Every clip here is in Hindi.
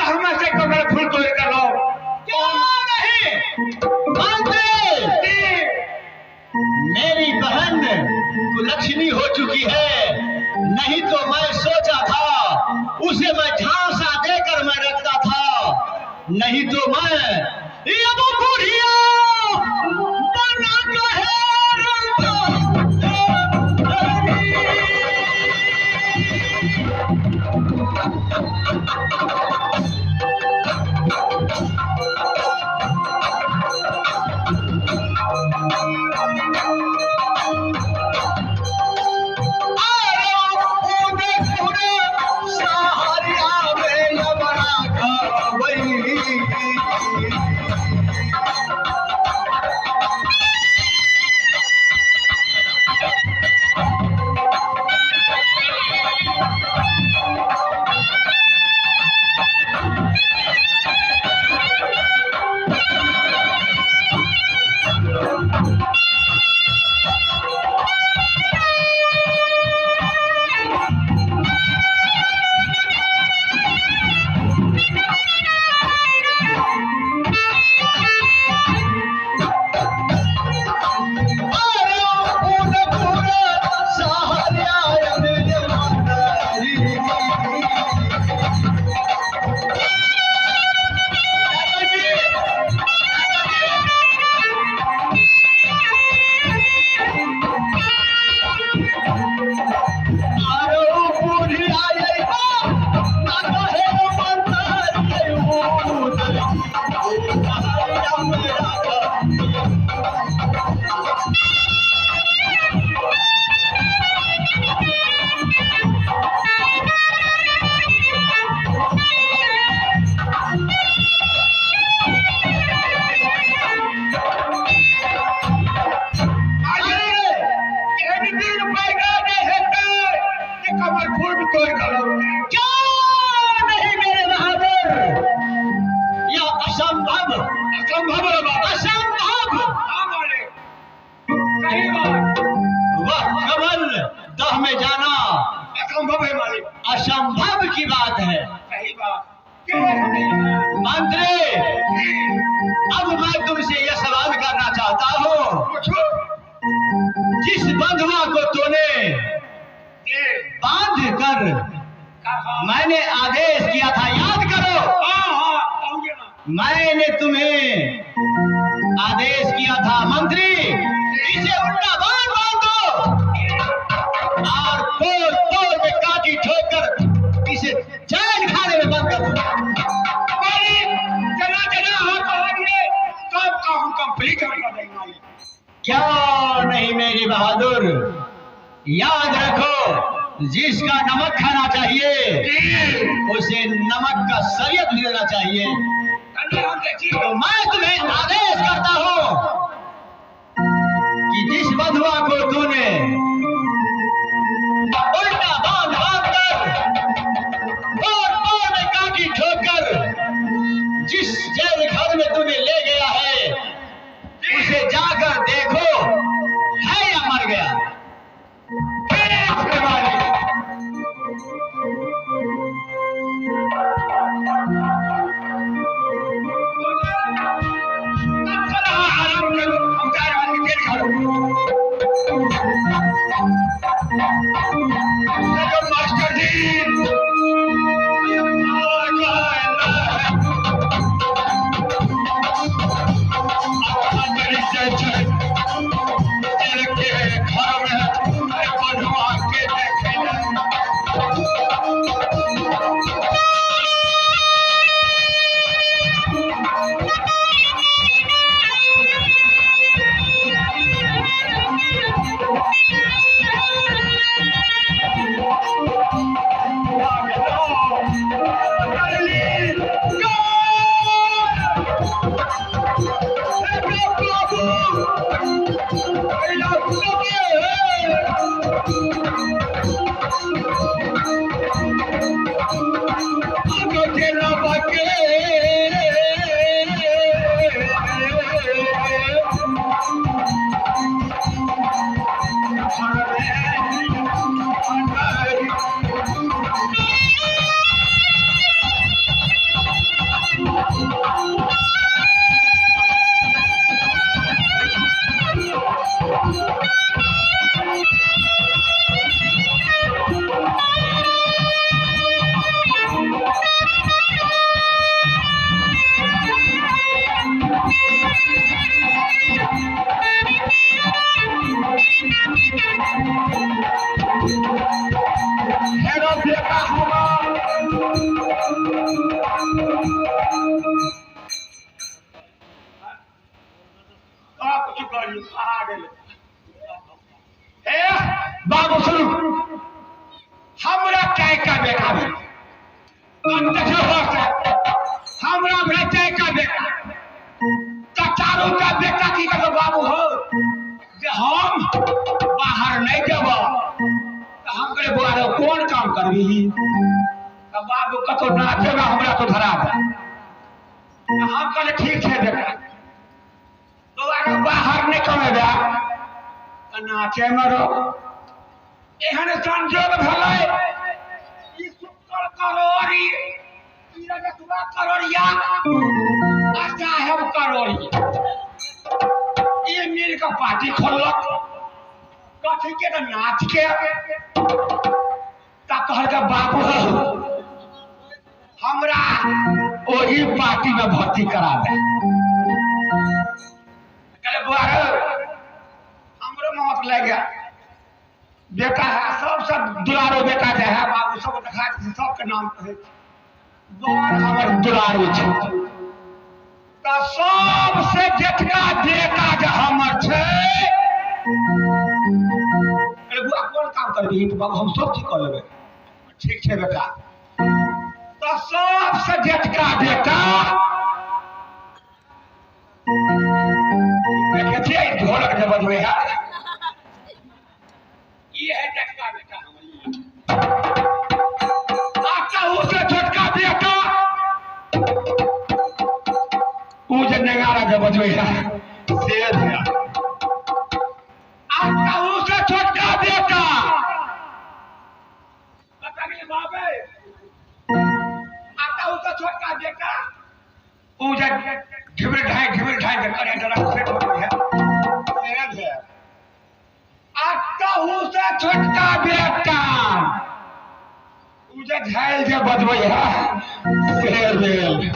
हमें से कमल फूल तोड़ कर लो। क्यों नहीं? मंत्री, मेरी बहन कुलक्षणी हो चुकी है। नहीं तो मैं सोचा था उसे मैं झांसा देकर मैं रखता था। नहीं तो मैं ये वो बुढ़िया बना के है। में जाना असंभव है मालिक। असंभव की बात है। सही बात। मंत्री, अब मैं तुमसे यह सवाल करना चाहता हूँ, जिस बंधुआ को तूने बांध कर मैंने आदेश किया था, याद करो। मैंने तुम्हें आदेश किया था मंत्री, इसे उल्टा बांध दो और तोड़ तोड़ में काटी ठोकर इसे जैन खाने में बंद कर दो। चला चला सब काम कंप्लीट कर देंगे। क्यों नहीं मेरी बहादुर, याद रखो, जिसका नमक खाना चाहिए उसे नमक का सरियत लेना चाहिए। तो मैं तुम्हें आदेश करता हूं कि जिस बंधुआ को तूने उल्टा बांध कर तोड़ में काटी ठोकर जिस जेल घर में तूने ले गया है, उसे जाकर देखो है या मर गया। मास्टर जी करबी तब बाबू कतो नाचे में हमरा तो धरा दे हम कहले ठीक है बेटा तो आगे बाहर निकल जा नाचे में रहो एहन संजोग भले ई सुकर करोड़ी ई रजतवा करोड़िया अच्छा है करोड़ी ये मिल का पार्टी खोलक कथी के ना नाच के का कहल का बाबू हमरा ओही पार्टी में भर्ती करा दे कहले बुआ हमरो मौत लग गया बेटा है सब दुलारो बेटा जे है बाबू सब देखा सबके नाम कहे बड़ हमर दुलारो छै त सबसे जेठका बेटा जे हमर छै अरे बुआ कोन काम करबी तो बाबू हम सब ठीक कर लेबै ठीक छै बेटा तो सबसे जेठका बेटा देखिए ढोलक जे बजबै है ये है जेठका बेटा आता उसे छोटका बेटा ऊ जे नगारा जे बजबै है से है आता उसे छोटका बेटा पता के बाबे आता उसे छोटका बेटा ऊ जे घिबर ढाई के करे डरा से बजबै है से है आटहू से छोटका बेटा उजे झाइल जे बजबै है से भेल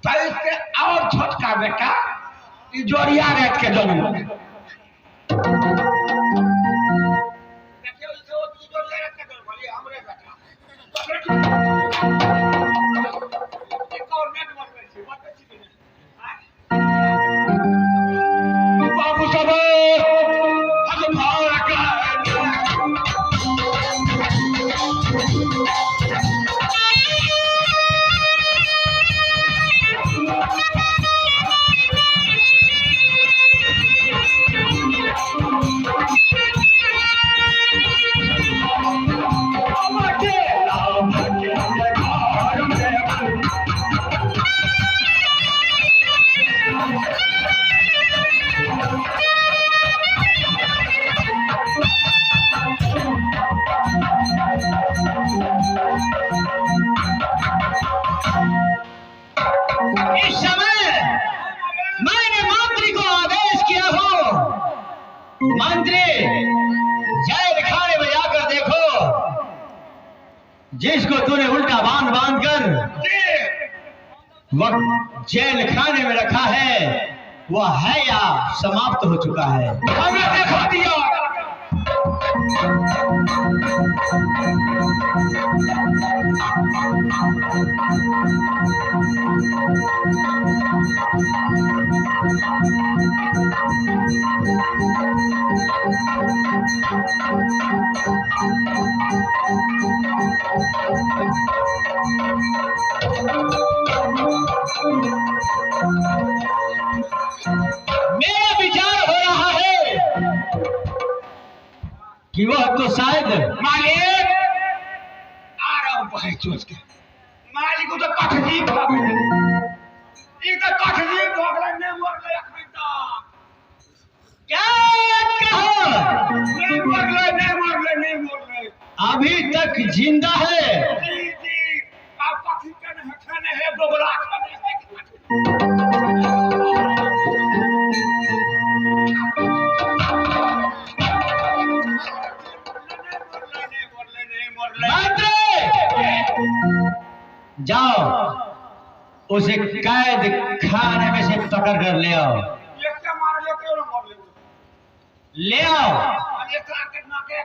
तैसे और छोटका बेटा ई जोड़िया रात के जन्म देखियो जो जोड़िया रात के जन्म भले हमरे बेटा एक और नेट बनबै छी बतै छी बाबू सब हम भाव का इस समय मैंने मंत्री को आदेश किया हो मंत्री जेल खाने में जाकर देखो जिसको तूने उल्टा बांध कर वह जेल खाने में रखा है वह है या समाप्त हो चुका है हमें देखा दिया मेरा विचार हो रहा है कि वह तो शायद मालिक आ रहा हूं भाई सोच के मालिक को तो कठजी भाग ई तो कठजी भाग ने मोर ले अखन तो क्या कहो नहीं मोर ले अभी तक जिंदा है जी आप कथी के न हथने है बोबला के जाओ उसे कैद खाने में से पकड़ कर ले आओ एक मार लेते हो मोर ले ले आओ एक लाख के ना के